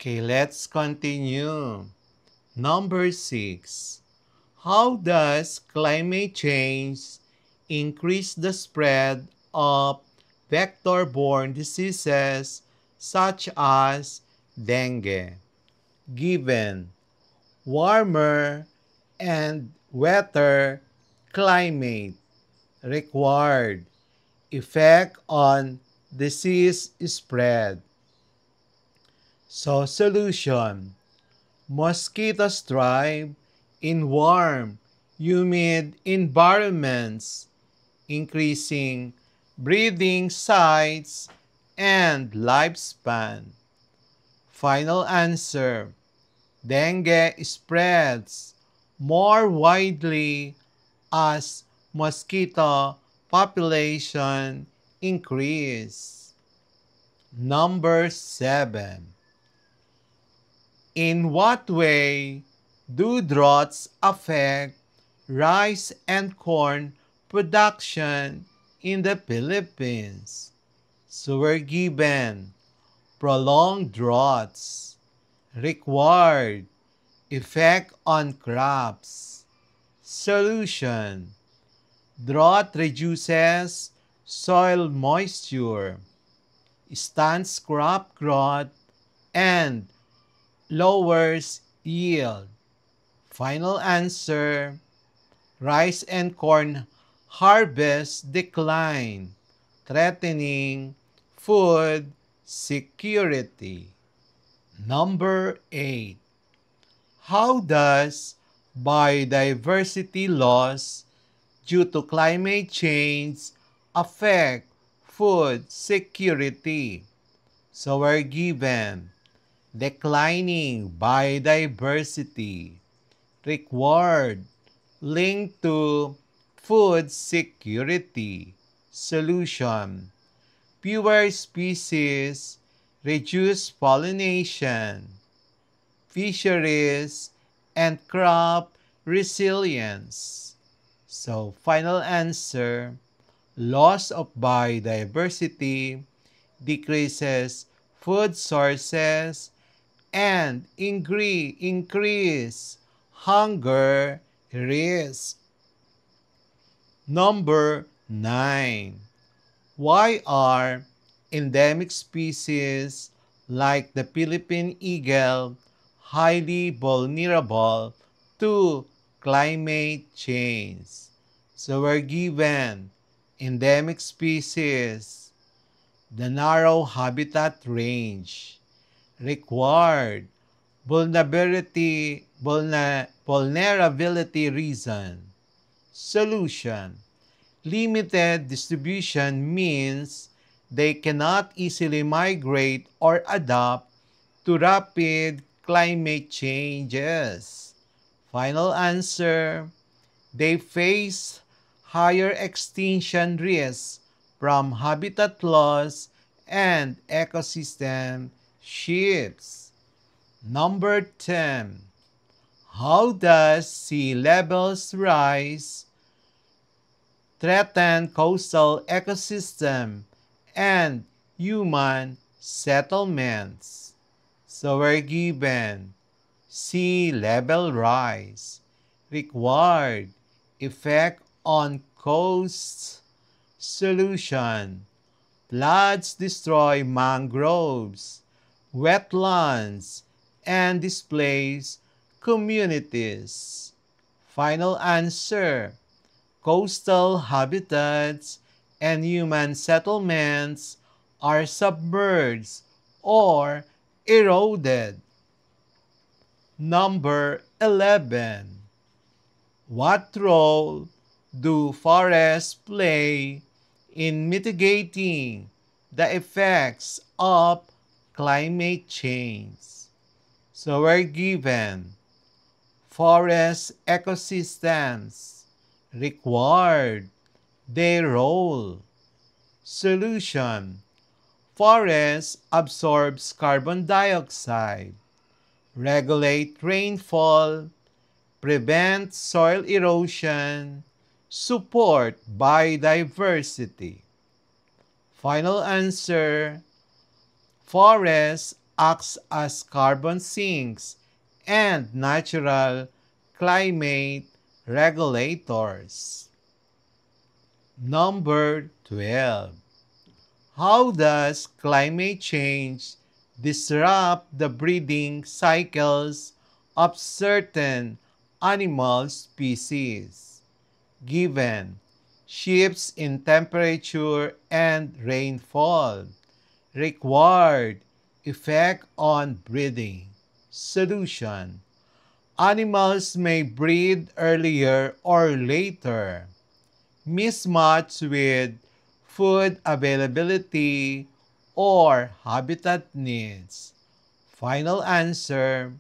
Okay, let's continue. Number 6. How does climate change increase the spread of vector-borne diseases such as dengue? Given warmer and wetter climate required effect on disease spread. So solution: mosquitoes thrive in warm, humid environments, increasing breeding sites and lifespan. Final answer: dengue spreads more widely as mosquito population increase. Number 7. In what way do droughts affect rice and corn production in the Philippines? So we're given prolonged droughts, required effect on crops. Solution: drought reduces soil moisture, stunts crop growth, and lowers yield. Final answer: rice and corn harvest decline, threatening food security. Number 8. How does biodiversity loss due to climate change affect food security? So we're given declining biodiversity required linked to food security. Solution: fewer species, reduce pollination, fisheries, and crop resilience. So final answer: loss of biodiversity decreases food sources and increase hunger risk. Number 9. Why are endemic species like the Philippine eagle highly vulnerable to climate change? So we're given endemic species, the narrow habitat range, required vulnerability reason. Solution: limited distribution means they cannot easily migrate or adapt to rapid climate changes. Final answer: they face higher extinction risks from habitat loss and ecosystem shifts. Number 10. How does sea levels rise threaten coastal ecosystem and human settlements? So we're given sea level rise, required effect on coasts. Solution: floods destroy mangroves, wetlands, and displace communities. Final answer: coastal habitats and human settlements are submerged or eroded. Number 11. What role do forests play in mitigating the effects of climate change? So we're given forest ecosystems, required their role. Solution: forests absorbs carbon dioxide, regulate rainfall, prevent soil erosion, support biodiversity. Final answer: forests acts as carbon sinks and natural climate regulators. Number 12. How does climate change disrupt the breeding cycles of certain animal species? Given shifts in temperature and rainfall, required effect on breeding. Solution: animals may breed earlier or later. Mismatch with food availability or habitat needs. Final answer: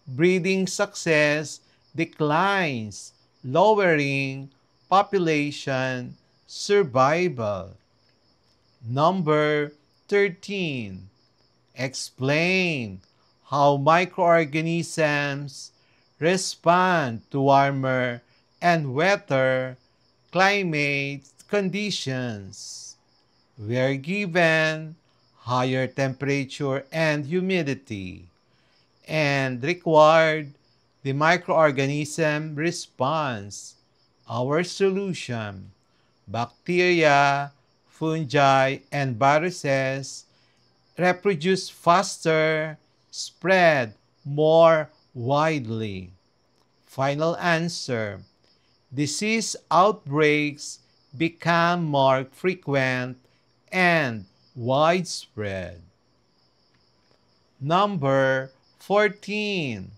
breeding success declines, lowering population survival. Number 13. Explain how microorganisms respond to warmer and wetter climate conditions. Where given higher temperature and humidity, and required the microorganism response. Our solution: bacteria, fungi, and viruses reproduce faster, spread more widely. Final answer: disease outbreaks become more frequent and widespread. Number 14.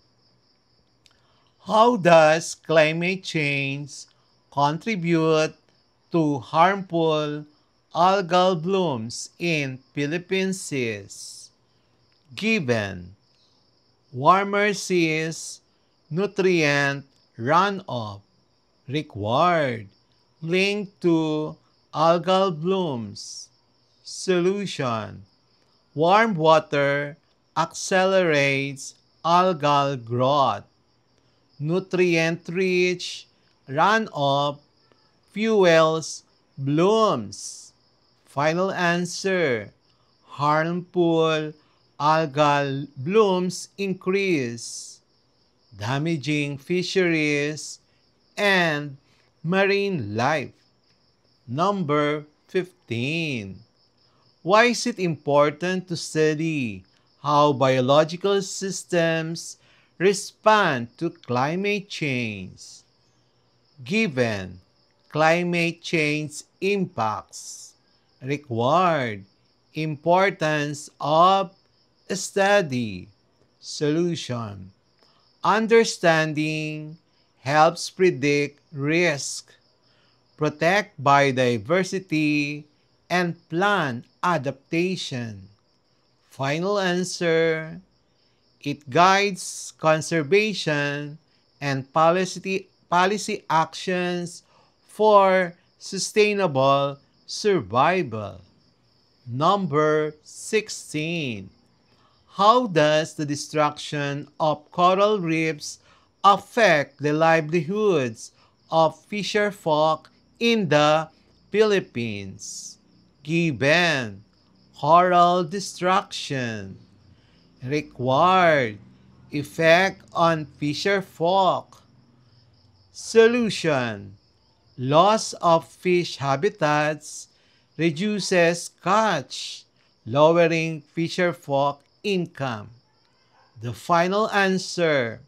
How does climate change contribute to harmful algal blooms in Philippine seas? Given warmer seas, nutrient runoff required, linked to algal blooms. Solution: warm water accelerates algal growth. Nutrient-rich runoff fuels blooms. Final answer: harmful algal blooms increase, damaging fisheries and marine life. Number 15. Why is it important to study how biological systems respond to climate change? Given climate change impacts, required importance of study. Solution: understanding helps predict risk, protect biodiversity, and plan adaptation. Final answer: it guides conservation and policy actions for sustainable survival. Number 16. How does the destruction of coral reefs affect the livelihoods of fisherfolk in the Philippines? Given coral destruction, required effect on fisherfolk. Solution: loss of fish habitats reduces catch, lowering fisherfolk income. The final answer: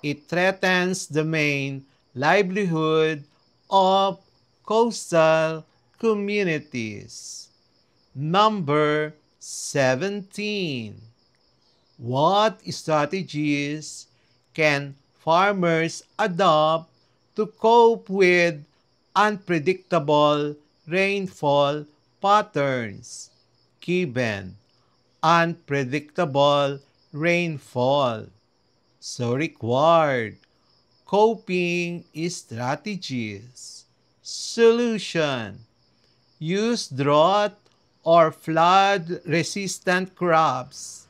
it threatens the main livelihood of coastal communities. Number 17. What strategies can farmers adopt to cope with unpredictable rainfall patterns? Given unpredictable rainfall, so required coping strategies. Solution: use drought or flood resistant crops.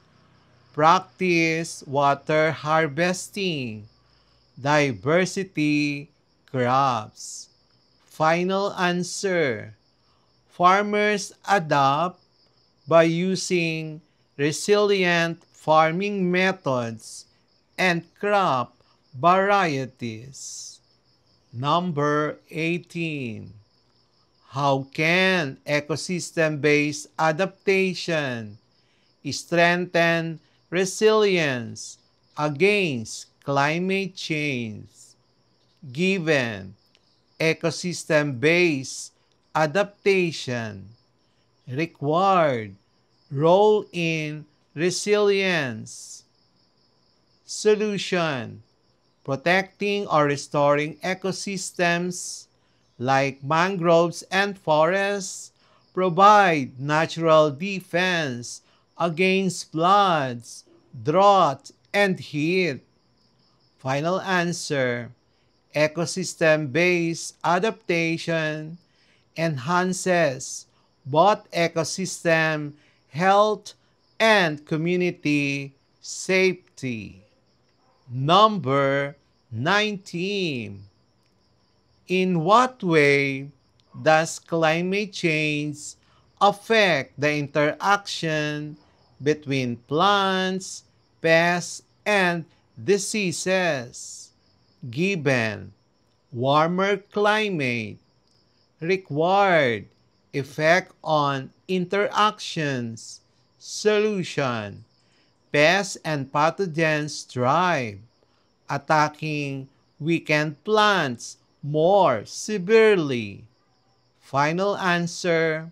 Practice water harvesting. Diversity crops. Final answer: farmers adapt by using resilient farming methods, and crop varieties. Number 18. How can ecosystem-based adaptation strengthen resilience against climate change? Given ecosystem-based adaptation required role in resilience. Solution: protecting or restoring ecosystems like mangroves and forests provide natural defense against floods, drought, and heat. Final answer: ecosystem-based adaptation enhances both ecosystem health and community safety. Number 19. In what way does climate change affect the interaction between plants, pests, and diseases? Given warmer climate, required effect on interactions. Solution: pests and pathogens thrive, attacking weakened plants more severely. Final answer: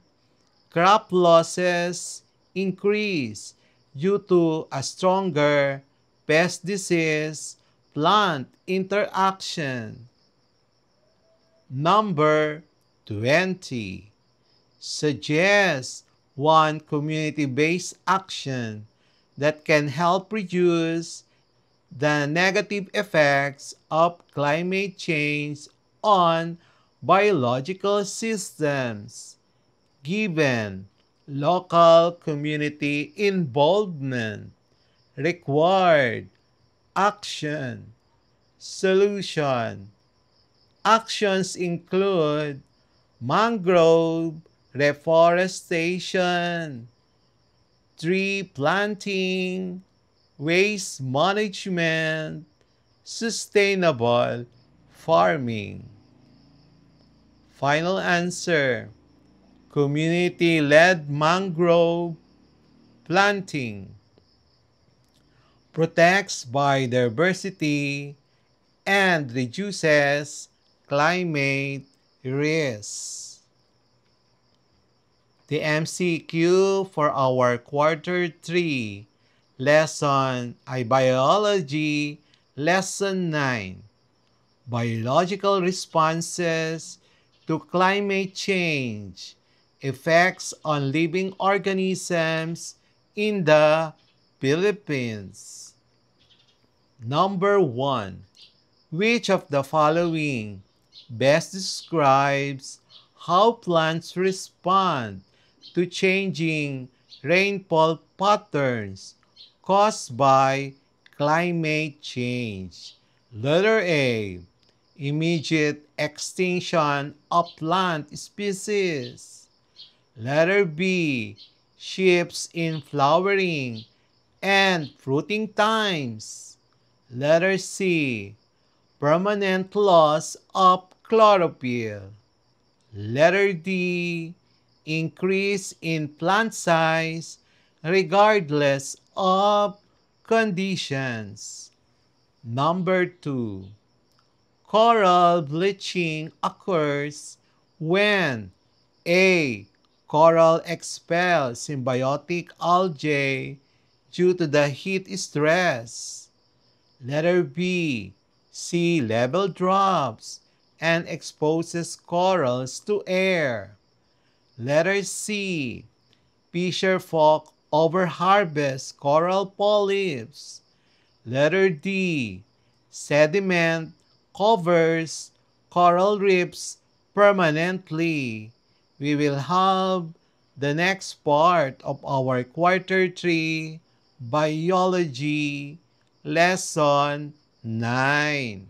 crop losses increase due to a stronger pest disease plant interaction. Number 20. Suggest one community-based action that can help reduce the negative effects of climate change on biological systems. Given local community involvement, required action. Solution: actions include mangrove reforestation, tree planting, waste management, sustainable farming. Final answer: community-led mangrove planting protects biodiversity and reduces climate risks. The MCQ for our Quarter 3 lesson ay Biology Lesson 9. Biological responses to climate change, effects on living organisms in the Philippines. Number 1. Which of the following best describes how plants respond to changing rainfall patterns caused by climate change? Letter A. Immediate extinction of plant species. Letter B. Shifts in flowering and fruiting times. Letter C. Permanent loss of chlorophyll. Letter D. Increase in plant size regardless of conditions. Number 2. Coral bleaching occurs when A. Coral expels symbiotic algae due to the heat stress. Letter B. Sea level drops and exposes corals to air. Letter C. Fisher folk overharvest coral polyps. Letter D. Sediment covers coral reefs permanently. We will have the next part of our Quarter 3 Biology Lesson 9.